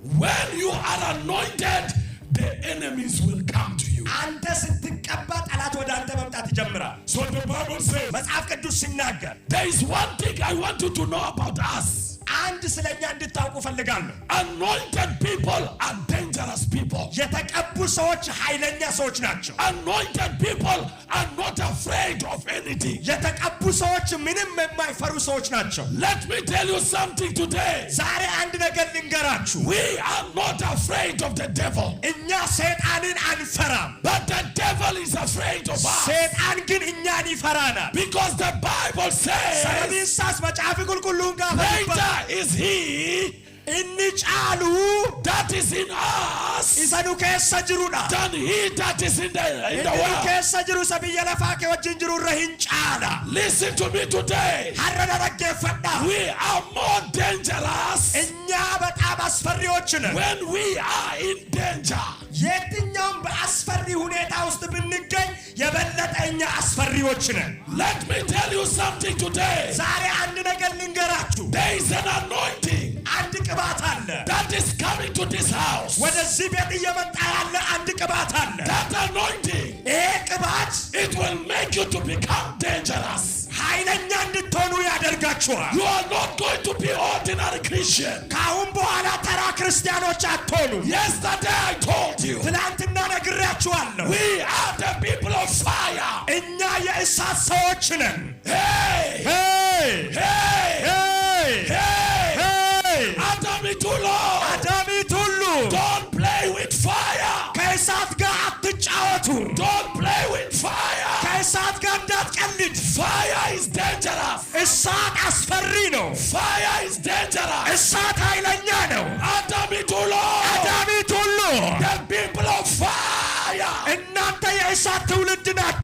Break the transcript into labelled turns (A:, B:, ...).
A: When you are anointed, the enemies will come to you.
B: አንተ ስትቀባ ጠላት ወደ አንተ መምጣት ይጀምራል።
A: So the Bible says,
B: መጽሐፍ ቅዱስ ሲናገር
A: there is one thing I want you to know about us.
B: አንድ ስለኛ እንድታውቁ ፈልጋለሁ።
A: Anointed people are dangerous people.
B: የተቀቡ ሰዎች ኃይለኛ ሰዎች ናቸው።
A: Anointed people are not afraid of anything.
B: የተቀቡ ሰዎች ምንም የማይፈሩ ሰዎች ናቸው።
A: Let me tell you something today.
B: ዛሬ አንድ ነገር ልንገራችሁ።
A: We are not afraid of the devil.
B: እኛ ሰይጣንን አንፈራም።
A: But the devil is afraid of us.
B: ሰይጣን ግን እኛን ይፈራናል።
A: Because the Bible says,
B: ሰለሚንሳስ መጽሐፍ ቁልቁሉን ጋር
A: greater is he
B: እንጫሉ
A: that is in us
B: ኢሰኑ ከሰጅሩና
A: than he that is in the world.
B: ከሰጅሩ ሰብየለፋ ከወጅንጅሩ ረሂንጫላ
A: Listen to me today.
B: ሐረደረገፈዳ
A: We are more dangerous
B: እኛ በጣም አስፈሪዎች ነን።
A: when we are in danger.
B: የትኛውም በአስፈሪ ሁኔታ ውስጥ ብንገኝ የበለጠ እኛ አስፈሪዎች ነን።
A: Let me tell you something today.
B: ዛሬ አንድ ነገር ልንገራችሁ።
A: There is an anointing
B: አንድ ቅባት አለ
A: that is coming to this house.
B: ወደዚህ ቤት እየመጣ ያለ አንድ ቅባት አለ።
A: That anointing,
B: ይሄ ቅባት
A: it will make you to become dangerous.
B: ኃይለኛ እንድትሆኑ ያደርጋችኋል።
A: You are not going to be ordinary Christian.
B: ካሁን በኋላ ተራ ክርስቲያኖች አትሆኑ።
A: Yesterday I told you,
B: ትናንትና ነግሬያችኋለሁ።
A: we are the people of fire.
B: እኛ የእሳት ሰዎች ነን።
A: Hey!
B: ሄይ
A: Hey!
B: ሄይ
A: Hey!
B: ሄይ
A: Adamitulo!
B: አዳሚት ሁሉ
A: Don't play with fire!
B: ከእሳት ጋር አትጫወቱ።
A: Don't play with fire!
B: ከእሳት ጋር እንዳትቀልድ።
A: Fire is dangerous!
B: እሳት አስፈሪ ነው።
A: Fire is dangerous!
B: እሳት ኃይለኛ ነው።
A: Adamitulo!
B: አዳሚት ሁሉ
A: The people of fire!
B: እናንተ የእሳት ትውልድ ናችሁ።